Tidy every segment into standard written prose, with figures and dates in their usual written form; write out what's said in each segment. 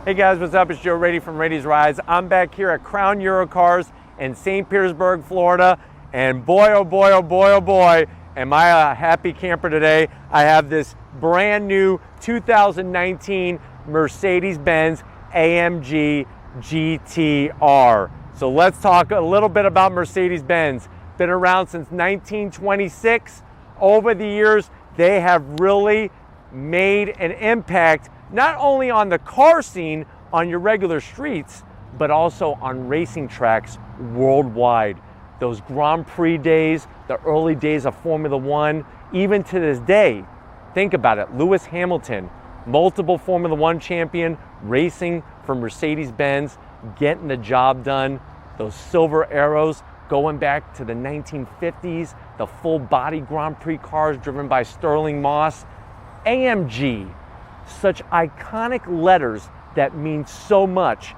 Hey guys, what's up? It's Joe Rady from Rady's Rides. I'm back here at Crown Eurocars in St. Petersburg, Florida. And boy, oh boy, oh boy, oh boy, am I a happy camper today. I have this brand new 2019 Mercedes Benz AMG GTR. So let's talk a little bit about Mercedes Benz. Been around since 1926. Over the years, they have really made an impact not only on the car scene on your regular streets, but also on racing tracks worldwide. Those Grand Prix days, the early days of Formula One, even to this day, think about it. Lewis Hamilton, multiple Formula One champion, racing for Mercedes Benz, getting the job done. Those silver arrows going back to the 1950s, the full body Grand Prix cars driven by Sterling Moss. AMG, such iconic letters that mean so much.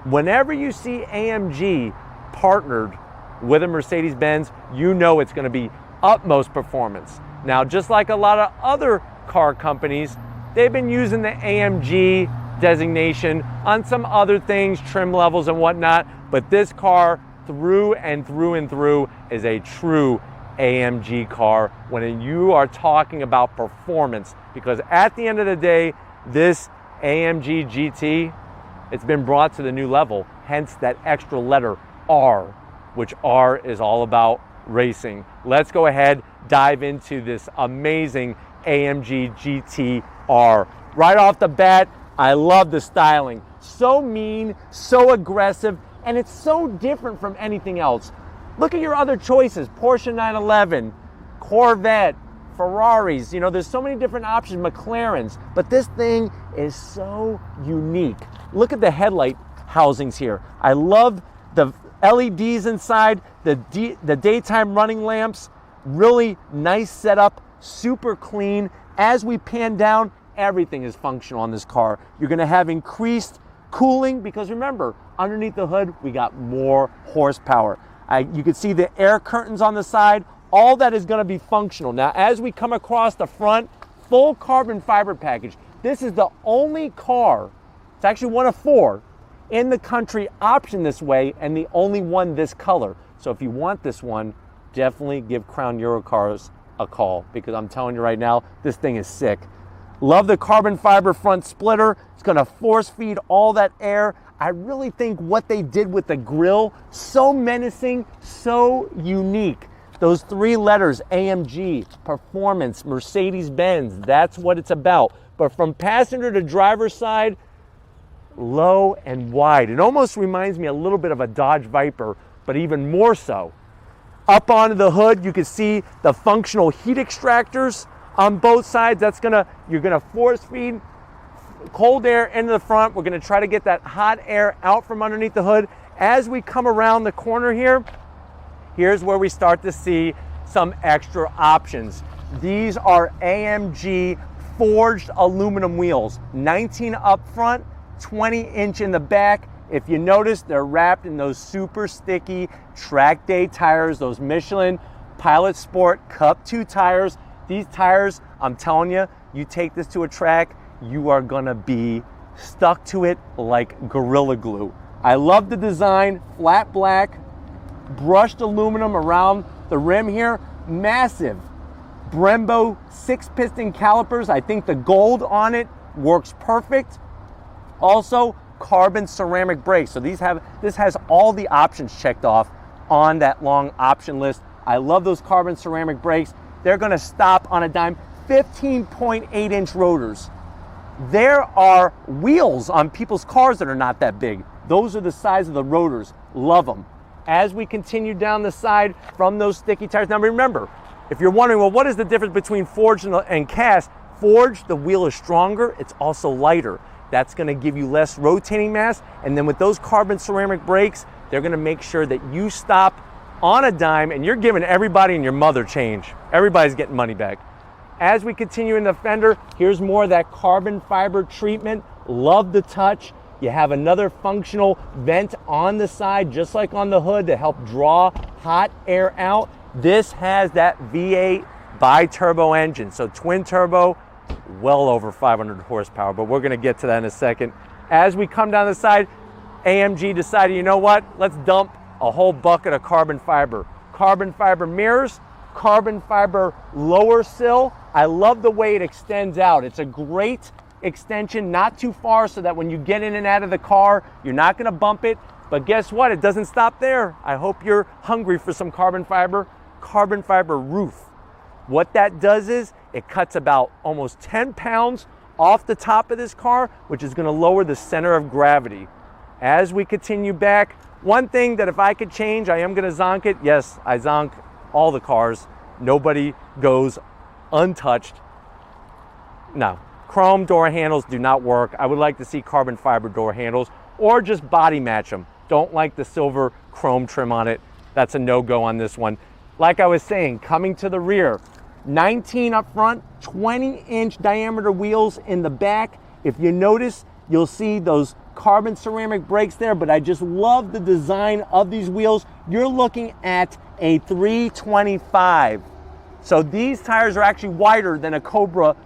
Whenever you see AMG partnered with a Mercedes-Benz, you know it's going to be utmost performance. Now, just like a lot of other car companies, they've been using the AMG designation on some other things, trim levels and whatnot, but this car through and through and through is a true AMG car when you are talking about performance, because at the end of the day, this AMG GT, it's been brought to the new level, hence that extra letter R, which R is all about racing. Let's go ahead, dive into this amazing AMG GTR. Right off the bat, I love the styling. So mean, so aggressive, and it's so different from anything else. Look at your other choices, Porsche 911, Corvette, Ferraris, you know, there's so many different options, McLarens, but this thing is so unique. Look at the headlight housings here. I love the LEDs inside, the daytime running lamps, really nice setup, super clean. As we pan down, everything is functional on this car. You're gonna have increased cooling because remember, underneath the hood, we got more horsepower. You can see the air curtains on the side. All that is going to be functional. Now, as we come across the front, full carbon fiber package. This is the only car, it's actually one of 4, in the country optioned this way and the only one this color. So if you want this one, definitely give Crown Eurocars a call because I'm telling you right now, this thing is sick. Love the carbon fiber front splitter. It's going to force feed all that air. I really think what they did with the grille, so menacing, so unique. Those 3 letters, AMG, performance, Mercedes-Benz, that's what it's about. But from passenger to driver's side, low and wide. It almost reminds me a little bit of a Dodge Viper, but even more so. Up onto the hood, you can see the functional heat extractors on both sides. You're gonna force feed cold air into the front. We're gonna try to get that hot air out from underneath the hood. As we come around the corner here, here's where we start to see some extra options. These are AMG forged aluminum wheels, 19 up front, 20-inch in the back. If you notice, they're wrapped in those super sticky track day tires, those Michelin Pilot Sport Cup 2 tires. These tires, I'm telling you, you take this to a track, you are gonna be stuck to it like Gorilla Glue. I love the design, flat black, brushed aluminum around the rim here, massive Brembo 6-piston calipers. I think the gold on it works perfect. Also, carbon ceramic brakes. So this has all the options checked off on that long option list. I love those carbon ceramic brakes. They're gonna stop on a dime. 15.8-inch rotors. There are wheels on people's cars that are not that big. Those are the size of the rotors. Love them. As we continue down the side from those sticky tires. Now remember, if you're wondering, well, what is the difference between forged and cast? Forged, the wheel is stronger, it's also lighter. That's gonna give you less rotating mass. And then with those carbon ceramic brakes, they're gonna make sure that you stop on a dime and you're giving everybody and your mother change. Everybody's getting money back. As we continue in the fender, here's more of that carbon fiber treatment. Love the touch. You have another functional vent on the side, just like on the hood, to help draw hot air out. This has that V8 bi-turbo engine, so twin turbo, well over 500 horsepower, but we're gonna get to that in a second. As we come down the side, AMG decided, you know what? Let's dump a whole bucket of carbon fiber. Carbon fiber mirrors, carbon fiber lower sill. I love the way it extends out. It's a great extension, not too far, so that when you get in and out of the car, you're not gonna bump it. But guess what? It doesn't stop there. I hope you're hungry for some carbon fiber roof. What that does is it cuts about almost 10 pounds off the top of this car, which is gonna lower the center of gravity. As we continue back, one thing that if I could change, I am gonna zonk it. Yes, I zonk all the cars. Nobody goes untouched. No, chrome door handles do not work. I would like to see carbon fiber door handles or just body match them. Don't like the silver chrome trim on it. That's a no-go on this one. Like I was saying, coming to the rear, 19 up front, 20-inch diameter wheels in the back. If you notice, you'll see those carbon ceramic brakes there, but I just love the design of these wheels. You're looking at a 325. So these tires are actually wider than a Cobra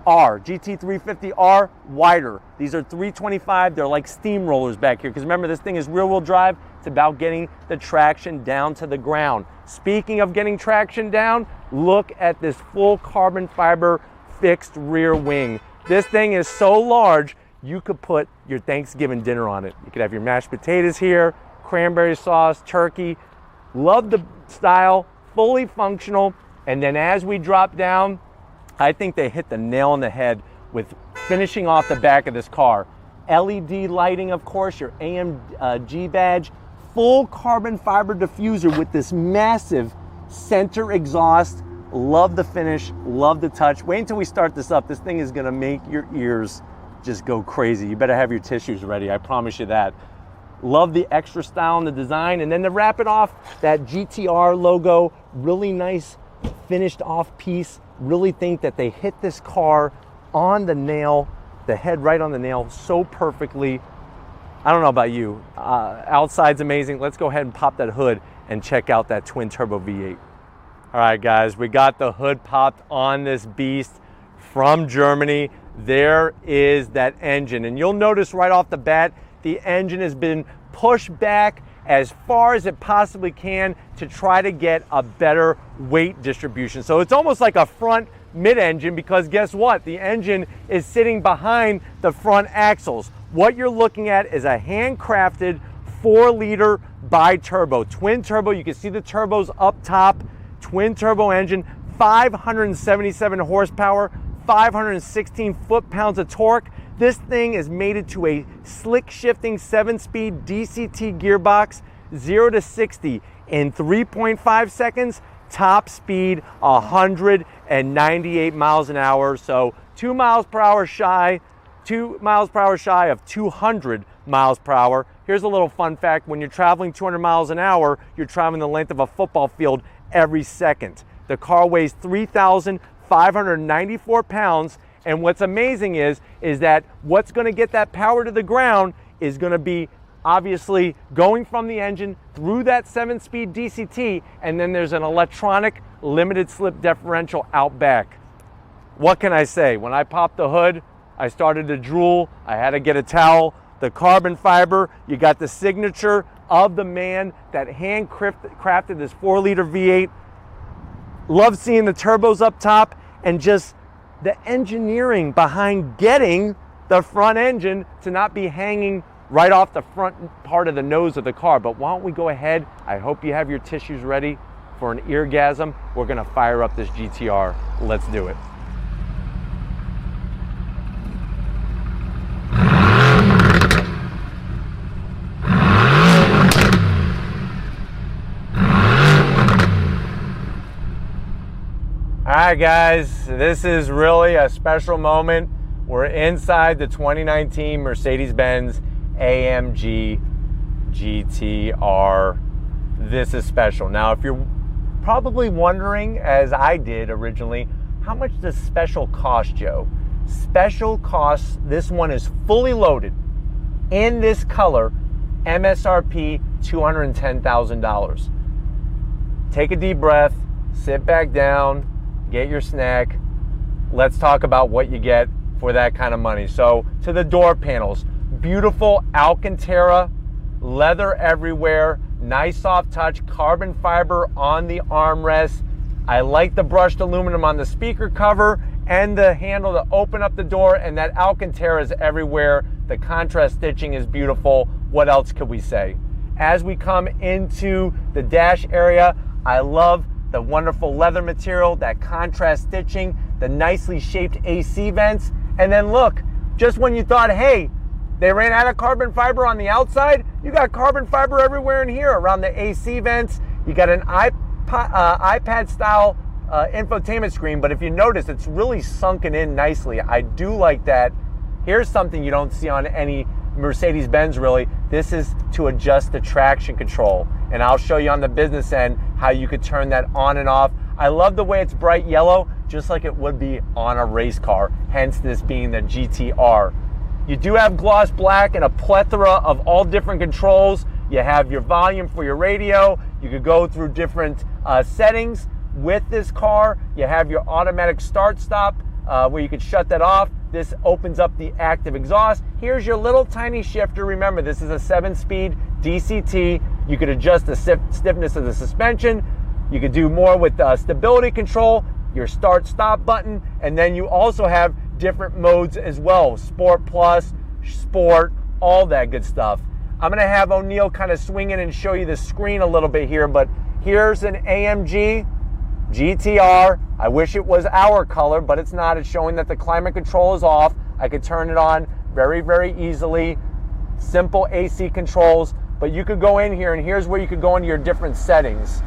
R, GT350R, wider. These are 325, they're like steamrollers back here, because remember, this thing is rear-wheel drive. It's about getting the traction down to the ground. Speaking of getting traction down, look at this full carbon fiber fixed rear wing. This thing is so large, you could put your Thanksgiving dinner on it. You could have your mashed potatoes here, cranberry sauce, turkey. Love the style, fully functional. And then as we drop down, I think they hit the nail on the head with finishing off the back of this car. LED lighting, of course, your AMG badge, full carbon fiber diffuser with this massive center exhaust. Love the finish, love the touch. Wait until we start this up. This thing is gonna make your ears just go crazy. You better have your tissues ready, I promise you that. Love the extra style in the design. And then to wrap it off, that GTR logo, really nice finished off piece. Really think that they hit this car on the nail, the head right on the nail so perfectly. I don't know about you. Outside's amazing. Let's go ahead and pop that hood and check out that twin turbo V8. All right, guys, we got the hood popped on this beast from Germany. There is that engine. And you'll notice right off the bat, the engine has been pushed back as far as it possibly can to try to get a better weight distribution. So it's almost like a front mid-engine, because guess what? The engine is sitting behind the front axles. What you're looking at is a handcrafted 4-liter bi-turbo. Twin turbo, you can see the turbos up top. Twin turbo engine, 577 horsepower, 516 foot-pounds of torque. This thing is mated to a slick shifting 7-speed DCT gearbox, 0 to 60 in 3.5 seconds, top speed 198 miles an hour. So 2 miles per hour shy, 2 miles per hour shy of 200 miles per hour. Here's a little fun fact. When you're traveling 200 miles an hour, you're traveling the length of a football field every second. The car weighs 3,594 pounds. And what's amazing is that what's going to get that power to the ground is going to be obviously going from the engine through that 7-speed DCT, and then there's an electronic limited slip differential out back. What can I say? When I popped the hood, I started to drool. I had to get a towel. The carbon fiber, you got the signature of the man that handcrafted this 4-liter V8. Love seeing the turbos up top and just the engineering behind getting the front engine to not be hanging right off the front part of the nose of the car. But why don't we go ahead? I hope you have your tissues ready for an eargasm. We're gonna fire up this GTR. Let's do it. All right, guys, this is really a special moment. We're inside the 2019 Mercedes Benz AMG GTR. This is special. Now, if you're probably wondering, as I did originally, how much does special cost, Joe? Special costs, this one is fully loaded in this color, MSRP $210,000. Take a deep breath, sit back down, get your snack. Let's talk about what you get for that kind of money. So to the door panels, Beautiful Alcantara, leather everywhere, nice soft touch, carbon fiber on the armrest. I like the brushed aluminum on the speaker cover and the handle to open up the door, and that Alcantara is everywhere. The contrast stitching is beautiful. What else could we say? As we come into the dash area, I love the wonderful leather material, that contrast stitching, the nicely shaped AC vents, and then look, just when you thought, hey, they ran out of carbon fiber on the outside, you got carbon fiber everywhere in here around the AC vents. You got an iPad style infotainment screen, but if you notice, it's really sunken in nicely. I do like that. Here's something you don't see on any Mercedes Benz really. This is to adjust the traction control, and I'll show you on the business end how you could turn that on and off. I love the way it's bright yellow, just like it would be on a race car, hence this being the GTR. You do have gloss black and a plethora of all different controls. You have your volume for your radio. You could go through different settings with this car. You have your automatic start stop where you could shut that off. This opens up the active exhaust. Here's your little tiny shifter. Remember, this is a 7-speed DCT. You could adjust the stiffness of the suspension. You could do more with stability control, your start stop button, and then you also have different modes as well. Sport Plus, Sport, all that good stuff. I'm gonna have O'Neill kind of swing in and show you the screen a little bit here, but here's an AMG GTR. I wish it was our color, but it's not. It's showing that the climate control is off. I could turn it on very, very easily. Simple AC controls, but you could go in here, and here's where you could go into your different settings.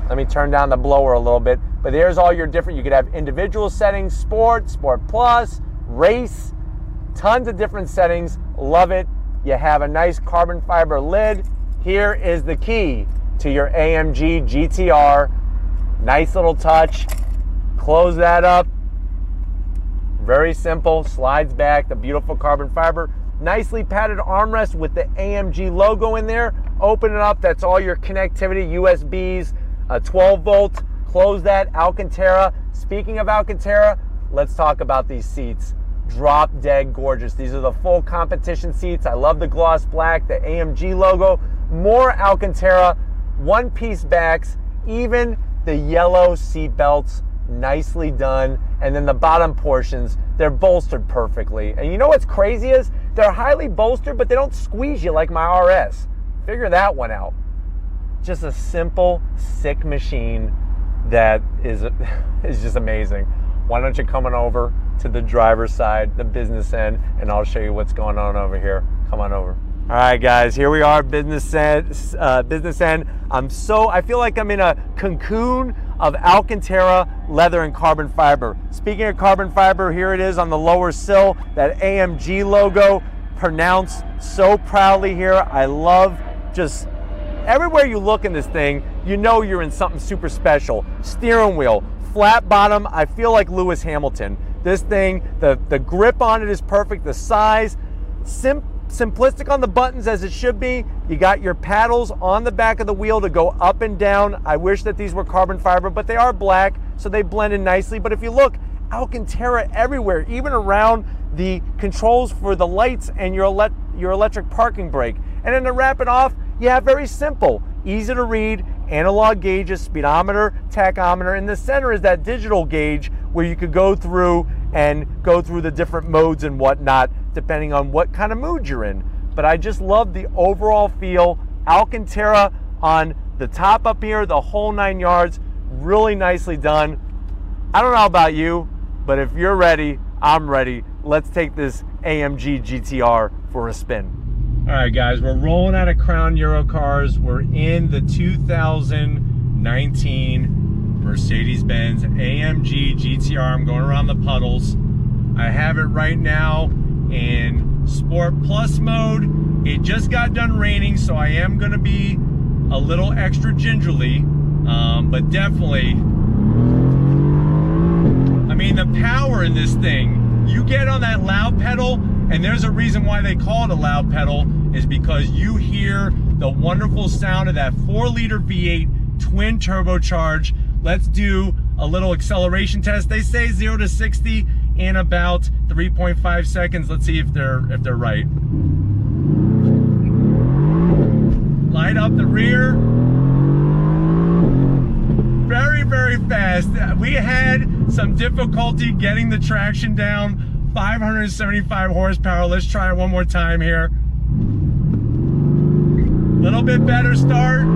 Let me turn down the blower a little bit, but there's all your different, you could have individual settings, Sport, Sport Plus, Race, tons of different settings. Love it. You have a nice carbon fiber lid. Here is the key to your AMG GTR. Nice little touch. Close that up. Very simple. Slides back. The beautiful carbon fiber. Nicely padded armrest with the AMG logo in there. Open it up. That's all your connectivity, USBs, a 12 volt. Close that. Alcantara. Speaking of Alcantara, let's talk about these seats. Drop dead gorgeous. These are the full competition seats. I love the gloss black, the AMG logo. More Alcantara, one-piece backs, even the yellow seat belts, nicely done. And then the bottom portions, they're bolstered perfectly. And you know what's crazy is they're highly bolstered, but they don't squeeze you like my RS. Figure that one out. Just a simple, sick machine that is just amazing. Why don't you come on over to the driver's side, the business end, and I'll show you what's going on over here. Come on over. All right, guys, here we are, business end. I feel like I'm in a cocoon of Alcantara leather and carbon fiber. Speaking of carbon fiber, here it is on the lower sill, that AMG logo pronounced so proudly here. I love just everywhere you look in this thing, you know you're in something super special. Steering wheel, flat bottom, I feel like Lewis Hamilton. This thing, the grip on it is perfect, the size, simplistic on the buttons as it should be. You got your paddles on the back of the wheel to go up and down. I wish that these were carbon fiber, but they are black, so they blend in nicely. But if you look, Alcantara everywhere, even around the controls for the lights and your electric parking brake. And then to wrap it off, you have very simple, easy to read, analog gauges, speedometer, tachometer. In the center is that digital gauge where you could go through the different modes and whatnot, depending on what kind of mood you're in. But I just love the overall feel. Alcantara on the top up here, the whole 9 yards, really nicely done. I don't know about you, but if you're ready, I'm ready. Let's take this AMG GTR for a spin. All right, guys, we're rolling out of Crown Euro Cars. We're in the 2019 Mercedes Benz AMG GTR. I'm going around the puddles. I have it right now in Sport Plus mode. It just got done raining, so I am gonna be a little extra gingerly, but definitely, I mean, the power in this thing, you get on that loud pedal, and there's a reason why they call it a loud pedal, is because you hear the wonderful sound of that 4-liter V8 twin turbocharge. Let's do a little acceleration test. They say 0 to 60 in about 3.5 seconds. Let's see if they're right. Light up the rear. Very, very fast. We had some difficulty getting the traction down. 575 horsepower. Let's try it one more time here. Little bit better start.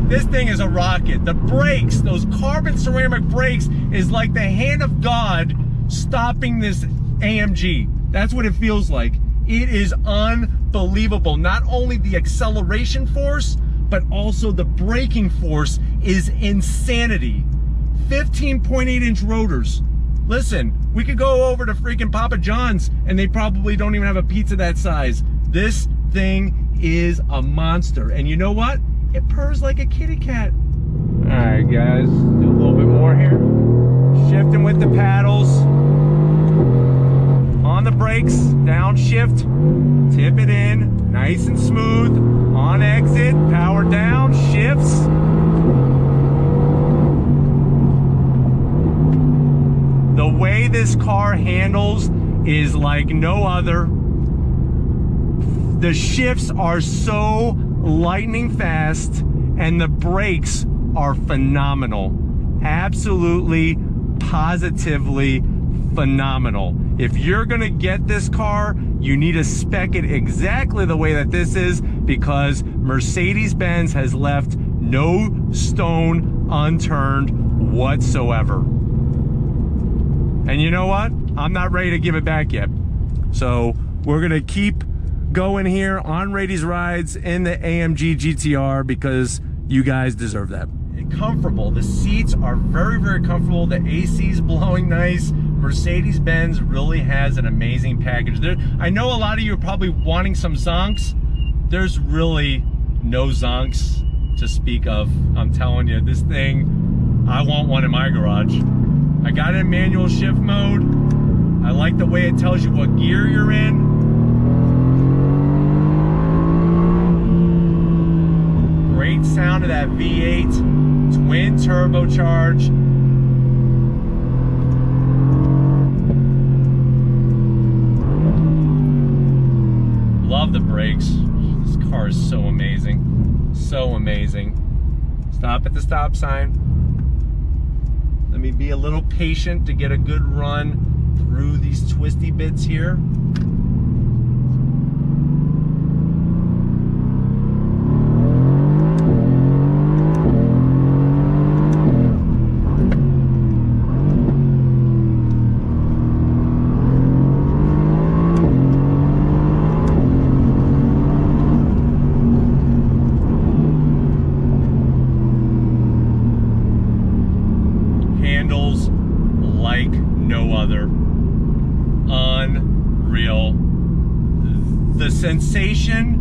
This thing is a rocket. The brakes, those carbon ceramic brakes, is like the hand of God stopping this AMG. That's what it feels like. It is unbelievable. Not only the acceleration force, but also the braking force is insanity. 15.8-inch rotors. Listen, we could go over to freaking Papa John's and they probably don't even have a pizza that size. This thing is a monster. And you know what? It purrs like a kitty cat. All right, guys, do a little bit more here. Shifting with the paddles. On the brakes, downshift, tip it in, nice and smooth. On exit, power down, shifts. The way this car handles is like no other. The shifts are so lightning fast and the brakes are phenomenal. Absolutely, positively phenomenal. If you're gonna get this car, you need to spec it exactly the way that this is, because Mercedes Benz has left no stone unturned whatsoever. And you know what? I'm not ready to give it back yet. So we're gonna keep going here on Rady's Rides in the AMG GTR because you guys deserve that. Comfortable. The seats are very, very comfortable. The AC is blowing nice. Mercedes Benz really has an amazing package. I know a lot of you are probably wanting some zonks. There's really no zonks to speak of. I'm telling you, this thing, I want one in my garage. I got it in manual shift mode. I like the way it tells you what gear you're in. Great sound of that V8, twin turbocharged. Love the brakes. This car is so amazing. So amazing. Stop at the stop sign. Let me be a little patient to get a good run through these twisty bits here. Like no other. Unreal. The sensation,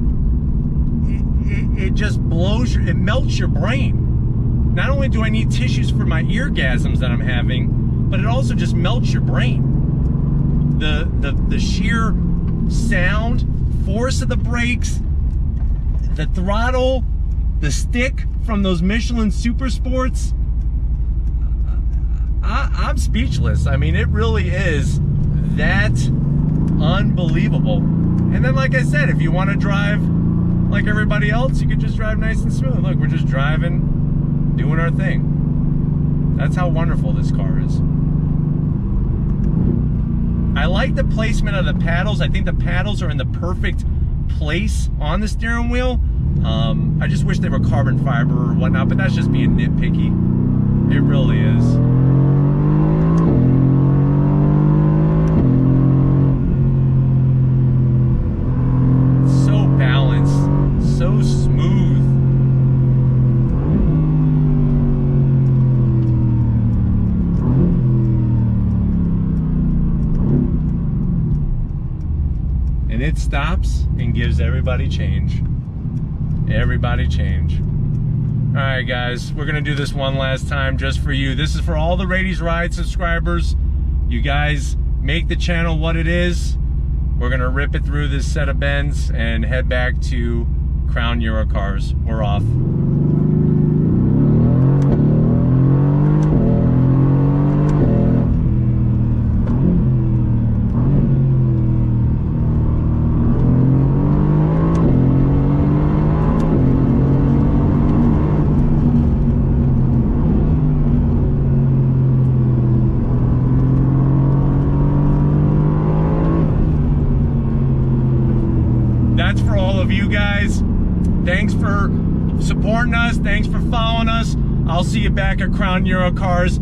it just blows it melts your brain. Not only do I need tissues for my eargasms that I'm having, but it also just melts your brain. The sheer sound, force of the brakes, the throttle, the stick from those Michelin Super Sports. I'm speechless. I mean, it really is that unbelievable. And then, like I said, if you want to drive like everybody else, you could just drive nice and smooth. Look, we're just driving, doing our thing. That's how wonderful this car is. I like the placement of the paddles. I think the paddles are in the perfect place on the steering wheel. I just wish they were carbon fiber or whatnot, but that's just being nitpicky. It really is. So smooth. And it stops and gives everybody change. Everybody change. All right, guys, we're gonna do this one last time just for you. This is for all the Rady's Ride subscribers. You guys make the channel what it is. We're gonna rip it through this set of Benz and head back to Crown Euro Cars. We're off. guys. Thanks for supporting us. Thanks for following us. I'll see you back at Crown Euro Cars.